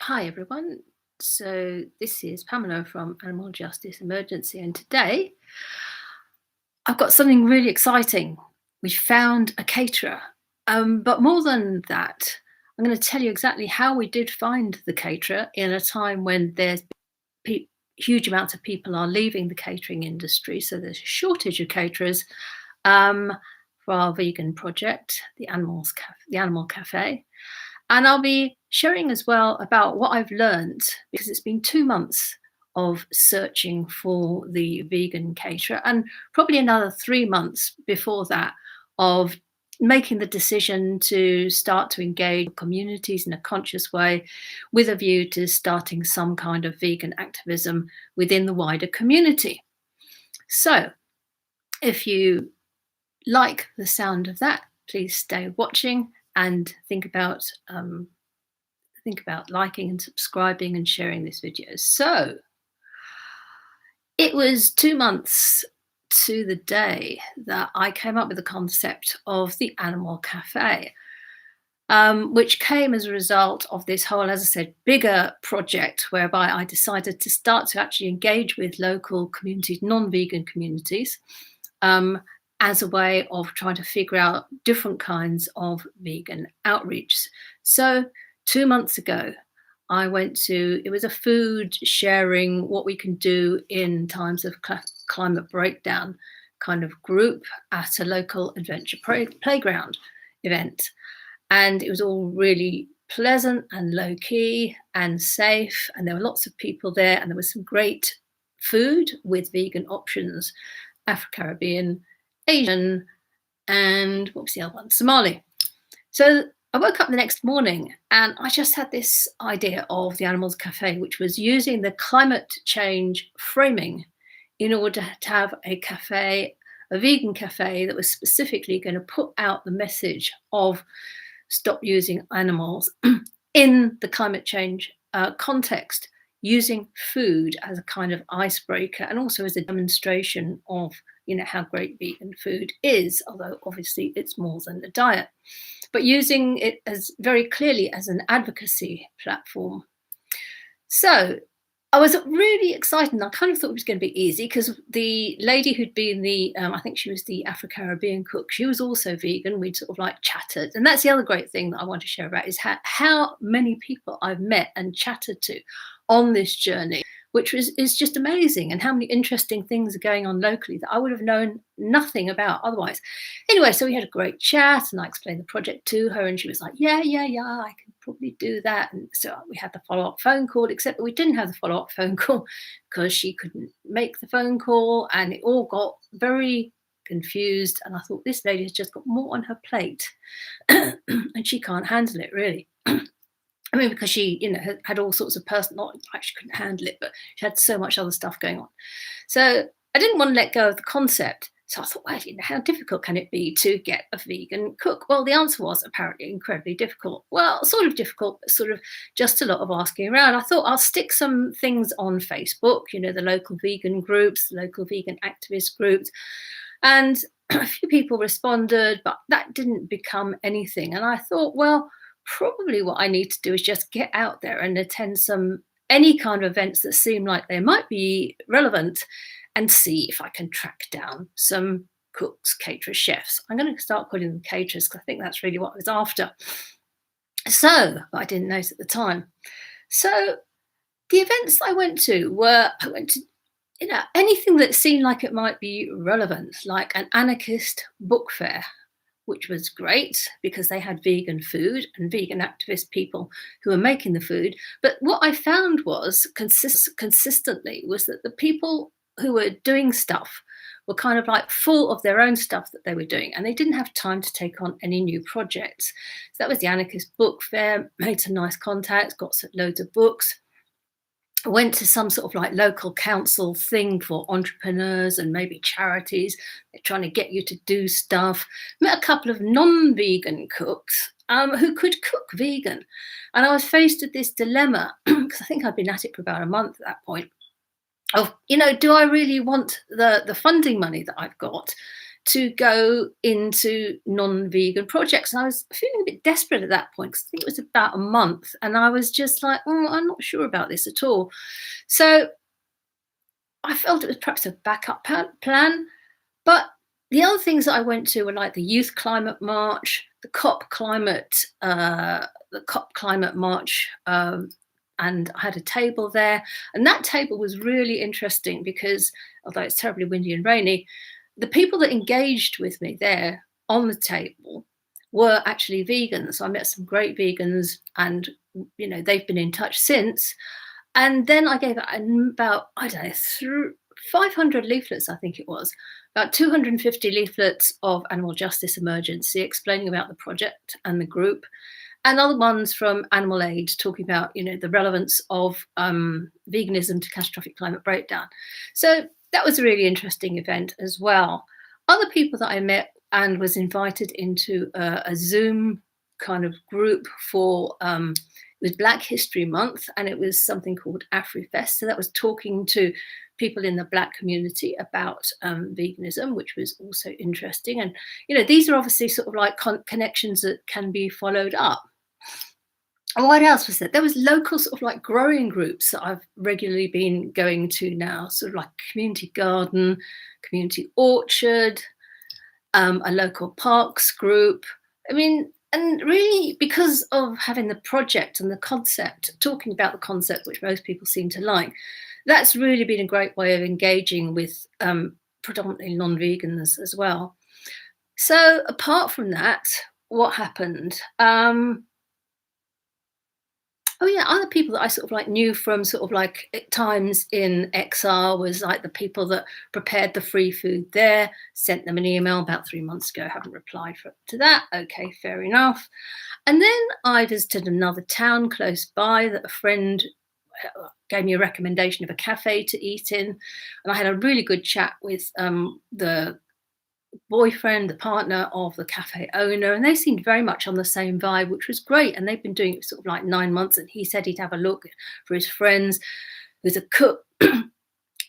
Hi everyone. So this is Pamela from Animal Justice Emergency, and today I've got something really exciting. We found a caterer. But more than that, I'm going to tell you exactly how we did find the caterer in a time when there's huge amounts of people are leaving the catering industry. So there's a shortage of caterers um, for our vegan project, the Animal Cafe. And I'll be sharing as well about what I've learned because it's been 2 months of searching for the vegan caterer and probably another 3 months before that of making the decision to start to engage communities in a conscious way with a view to starting some kind of vegan activism within the wider community. So, if you like the sound of that, please stay watching and think about liking and subscribing and sharing this video. So it was 2 months to the day that I came up with the concept of the Animal Cafe, which came as a result of this whole, as I said, bigger project whereby I decided to start to actually engage with local communities, non-vegan communities, as a way of trying to figure out different kinds of vegan outreach. So 2 months ago, I went to, it was a food sharing, what we can do in times of climate breakdown kind of group at a local adventure playground event. And it was all really pleasant and low key and safe. And there were lots of people there. And there was some great food with vegan options, Afro-Caribbean, Asian, and what was the other one? Somali. So I woke up the next morning and I just had this idea of the Animals Cafe, which was using the climate change framing in order to have a cafe, a vegan cafe that was specifically going to put out the message of stop using animals in the climate change context, using food as a kind of icebreaker and also as a demonstration of how great vegan food is, although obviously it's more than a diet, but using it as very clearly as an advocacy platform. So I was really excited, and I kind of thought it was going to be easy because the lady who'd been I think she was the Afro-Caribbean cook, she was also vegan. We'd sort of like chatted. And that's the other great thing that I want to share about is how many people I've met and chatted to on this journey, which is just amazing, and how many interesting things are going on locally that I would have known nothing about otherwise. Anyway, so we had a great chat and I explained the project to her and she was like, yeah, I can probably do that. And so we had the follow-up phone call, except that we didn't have the follow-up phone call because she couldn't make the phone call and it all got very confused. And I thought, this lady has just got more on her plate and she can't handle it really. I mean, because she, had all sorts of not like she couldn't handle it, but she had so much other stuff going on. So I didn't want to let go of the concept. So I thought, well, how difficult can it be to get a vegan cook? Well, the answer was apparently incredibly difficult. Well, sort of difficult, but sort of just a lot of asking around. I thought I'll stick some things on Facebook, the local vegan groups, local vegan activist groups. And a few people responded, but that didn't become anything. And I thought, well, probably what I need to do is just get out there and attend any kind of events that seem like they might be relevant and see if I can track down some cooks, caterers, chefs. I'm going to start calling them caterers because I think that's really what I was after. So, but I didn't know it at the time. So the events I went to anything that seemed like it might be relevant, like an anarchist book fair, which was great because they had vegan food and vegan activist people who were making the food. But what I found was consistently was that the people who were doing stuff were kind of like full of their own stuff that they were doing, and they didn't have time to take on any new projects. So that was the anarchist book fair, made some nice contacts, got loads of books. Went to some sort of like local council thing for entrepreneurs and maybe charities. They're trying to get you to do stuff. Met a couple of non-vegan cooks who could cook vegan. And I was faced with this dilemma because I think I'd been at it for about a month at that point of, do I really want the funding money that I've got to go into non-vegan projects. And I was feeling a bit desperate at that point because I think it was about a month, and I was just like, "Oh, I'm not sure about this at all." So I felt it was perhaps a backup plan. But the other things that I went to were like the Youth Climate March, the COP Climate March, and I had a table there. And that table was really interesting because, although it's terribly windy and rainy, the people that engaged with me there on the table were actually vegans. So I met some great vegans, and they've been in touch since. And then I gave out about, I don't know, through 500 leaflets, I think it was, about 250 leaflets of animal justice emergency, explaining about the project and the group, and other ones from Animal Aid talking about, the relevance of veganism to catastrophic climate breakdown. So that was a really interesting event as well. Other people that I met and was invited into a Zoom kind of group for it was Black History Month, and it was something called AfriFest. So that was talking to people in the Black community about veganism, which was also interesting. And these are obviously sort of like connections that can be followed up. And what else was there? There was local sort of like growing groups that I've regularly been going to now, sort of like community garden, community orchard, a local parks group. I mean, and really, because of having the project and the concept, talking about the concept, which most people seem to like, that's really been a great way of engaging with predominantly non-vegans as well. So apart from that, what happened? Oh yeah, other people that I sort of like knew from sort of like times in XR was like the people that prepared the free food there, sent them an email about 3 months ago, haven't replied to that. Okay, fair enough. And then I visited another town close by that a friend gave me a recommendation of a cafe to eat in. And I had a really good chat with the boyfriend, the partner of the cafe owner, and they seemed very much on the same vibe, which was great. And they've been doing it sort of like 9 months, and he said he'd have a look for his friends who's a cook.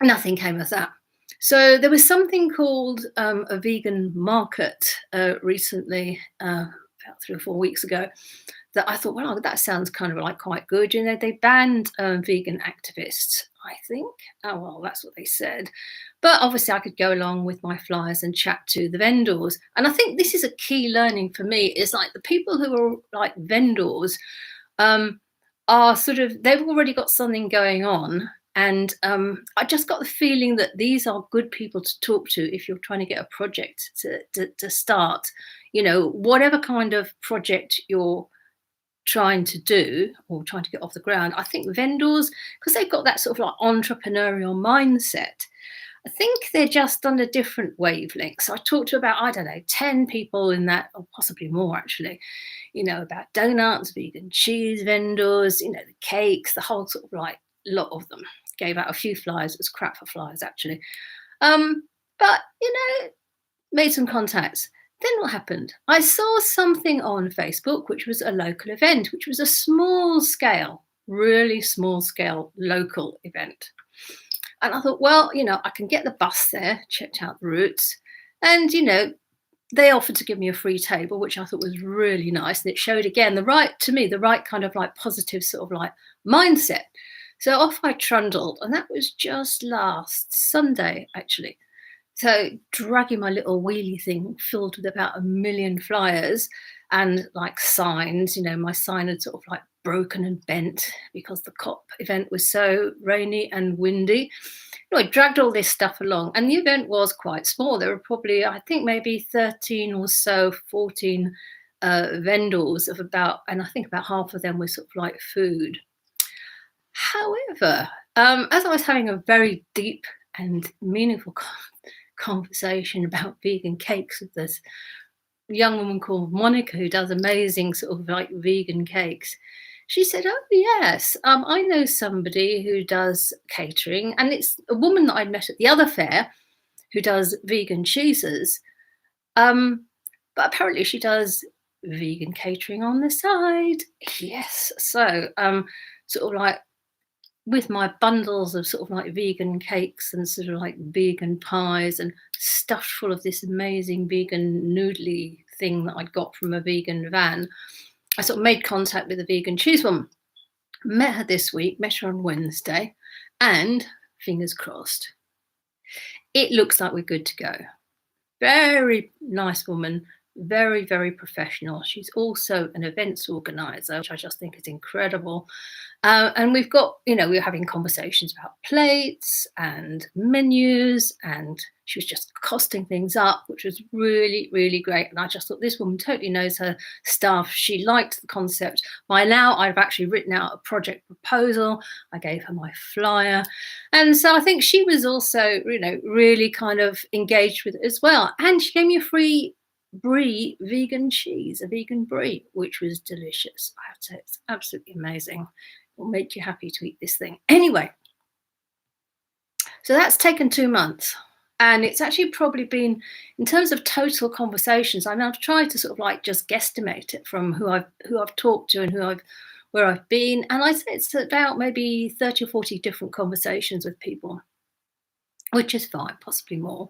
Nothing came of that. So there was something called a vegan market recently, about 3 or 4 weeks ago, that I thought, well, that sounds kind of like quite good. They banned vegan activists, I think. Oh, well, that's what they said. But obviously, I could go along with my flyers and chat to the vendors. And I think this is a key learning for me, is like the people who are like vendors are sort of, they've already got something going on. And I just got the feeling that these are good people to talk to if you're trying to get a project to start. Whatever kind of project you're trying to do or trying to get off the ground, I think vendors, because they've got that sort of like entrepreneurial mindset, I think they're just on a different wavelength. So I talked to about, I don't know, 10 people in that, or possibly more actually, about donuts, vegan cheese vendors, the cakes, the whole sort of like lot of them. Gave out a few flyers. It was crap for flyers actually. But made some contacts. Then what happened? I saw something on Facebook, which was a local event, which was a small scale, really small scale local event. And I thought, well, I can get the bus there, checked out the routes. And, they offered to give me a free table, which I thought was really nice. And it showed again the right kind of like positive sort of like mindset. So off I trundled. And that was just last Sunday, actually. So dragging my little wheelie thing filled with about 1 million flyers and like signs, my sign had sort of like broken and bent because the COP event was so rainy and windy. I dragged all this stuff along, and the event was quite small. There were probably, I think, maybe 13 or so, 14 vendors of about, and I think about half of them were sort of like food. However, as I was having a very deep and meaningful conversation about vegan cakes with this young woman called Monica, who does amazing sort of like vegan cakes, she said, oh yes, I know somebody who does catering, and it's a woman that I'd met at the other fair who does vegan cheeses, but apparently she does vegan catering on the side. Yes, so sort of like with my bundles of sort of like vegan cakes and sort of like vegan pies and stuffed full of this amazing vegan noodly thing that I'd got from a vegan van, I sort of made contact with a vegan cheese woman. Met her this week, met her on Wednesday, and fingers crossed, it looks like we're good to go. Very nice woman, very, very professional. She's also an events organizer, which I just think is incredible. And we've got, we were having conversations about plates and menus, and she was just costing things up, which was really, really great. And I just thought this woman totally knows her stuff. She liked the concept. By now, I've actually written out a project proposal. I gave her my flyer. And so I think she was also, really kind of engaged with it as well. And she gave me a free brie vegan cheese, a vegan brie, which was delicious. I have to say, it's absolutely amazing. Will make you happy to eat this thing. Anyway, so that's taken 2 months. And it's actually probably been, in terms of total conversations, I mean, I've tried to sort of like just guesstimate it from who I've talked to and where I've been. And I'd say it's about maybe 30 or 40 different conversations with people, which is fine, possibly more.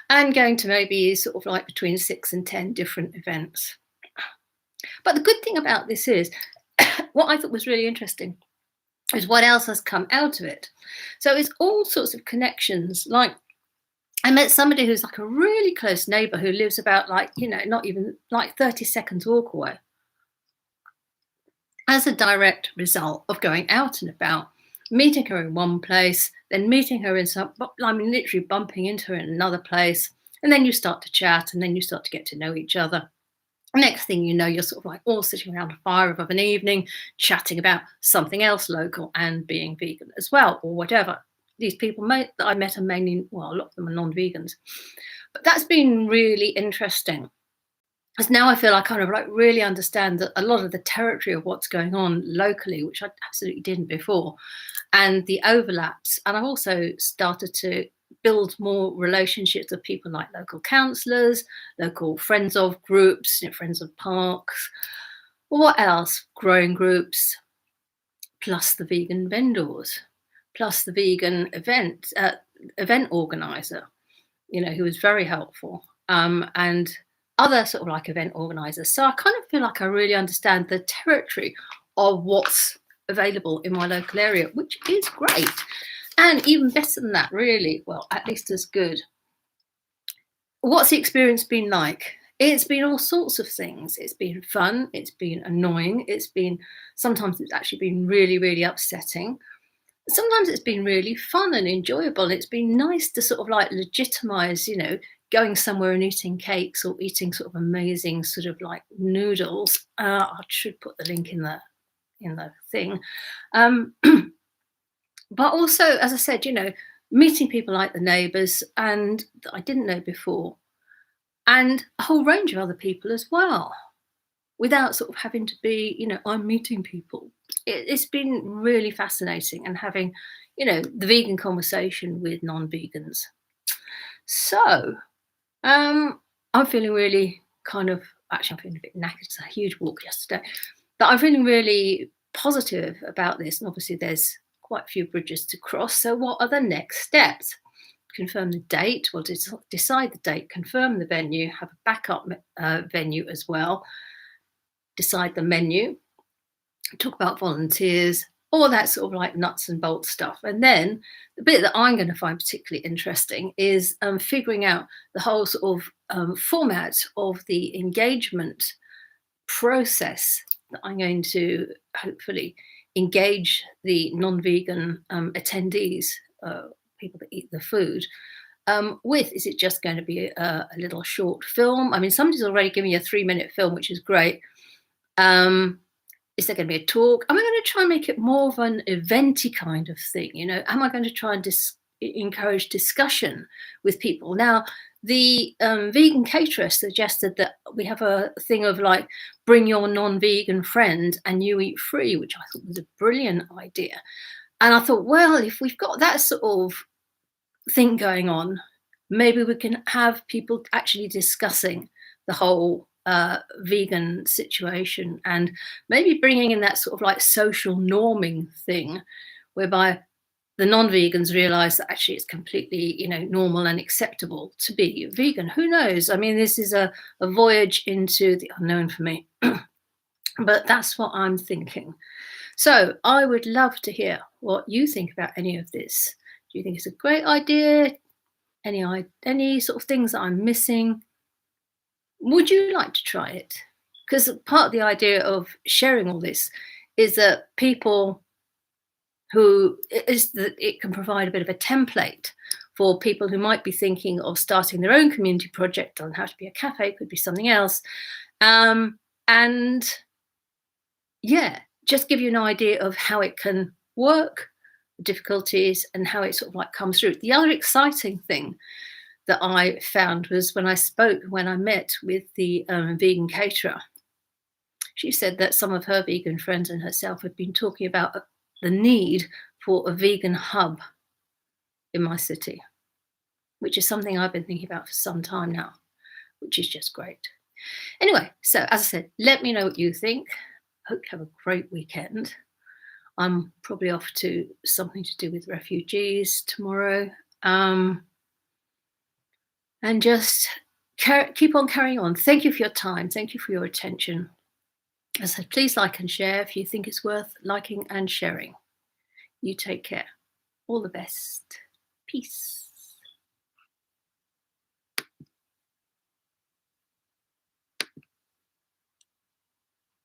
And going to maybe sort of like between 6 and 10 different events. But the good thing about this is, what I thought was really interesting is what else has come out of it. So it's all sorts of connections. Like, I met somebody who's like a really close neighbor who lives about like, not even like 30 seconds walk away. As a direct result of going out and about, meeting her in one place, then meeting her in literally bumping into her in another place. And then you start to chat, and then you start to get to know each other. Next thing you know, you're sort of like all sitting around a fire of an evening, chatting about something else local and being vegan as well, or whatever. These people that I met are mainly, well, a lot of them are non-vegans. But that's been really interesting. Because now I feel I kind of like really understand that a lot of the territory of what's going on locally, which I absolutely didn't before, and the overlaps. And I've also started to build more relationships with people like local councillors, local friends of groups, friends of parks. What else? Growing groups, plus the vegan vendors, plus the vegan event organizer, who was very helpful, and other sort of like event organizers. So I kind of feel like I really understand the territory of what's available in my local area, which is great. And even better than that, really, well, at least as good. What's the experience been like? It's been all sorts of things. It's been fun. It's been annoying. Sometimes it's actually been really, really upsetting. Sometimes it's been really fun and enjoyable. It's been nice to sort of like legitimize, going somewhere and eating cakes or eating sort of amazing sort of like noodles. I should put the link in the thing. But also, as I said, meeting people like the neighbours and that I didn't know before, and a whole range of other people as well, without sort of having to be, I'm meeting people. It's been really fascinating, and having, the vegan conversation with non-vegans. So, I'm feeling really I'm feeling a bit knackered. It's a huge walk yesterday, but I'm feeling really positive about this. And obviously there's quite a few bridges to cross. So what are the next steps? Confirm the date, decide the date, confirm the venue, have a backup venue as well, decide the menu, talk about volunteers, all that sort of like nuts and bolts stuff. And then the bit that I'm going to find particularly interesting is figuring out the whole sort of format of the engagement process that I'm going to hopefully engage the non-vegan attendees, people that eat the food, with. Is it just going to be a little short film? I mean, somebody's already given me a 3-minute film, which is great. Is there going to be a talk? Am I going to try and make it more of an eventy kind of thing? Am I going to try and encourage discussion with people? Now, the vegan caterer suggested that we have a thing of like, bring your non-vegan friend and you eat free, which I thought was a brilliant idea. And I thought, well, if we've got that sort of thing going on, maybe we can have people actually discussing the whole vegan situation, and maybe bringing in that sort of like social norming thing, whereby the non-vegans realize that actually it's completely, normal and acceptable to be vegan. Who knows? I mean, this is a voyage into the unknown for me, but that's what I'm thinking. So I would love to hear what you think about any of this. Do you think it's a great idea? Any sort of things that I'm missing? Would you like to try it? Because part of the idea of sharing all this is that people who is that it can provide a bit of a template for people who might be thinking of starting their own community project. Doesn't have to be a cafe, could be something else. And yeah, just give you an idea of how it can work, the difficulties, and how it sort of like comes through. The other exciting thing that I found was when I met with the vegan caterer. She said that some of her vegan friends and herself had been talking about the need for a vegan hub in my city, which is something I've been thinking about for some time now, which is just great. Anyway, so as I said, let me know what you think. Hope you have a great weekend. I'm probably off to something to do with refugees tomorrow. And just keep on carrying on. Thank you for your time. Thank you for your attention. As I said, please like and share if you think it's worth liking and sharing. You take care. All the best. Peace.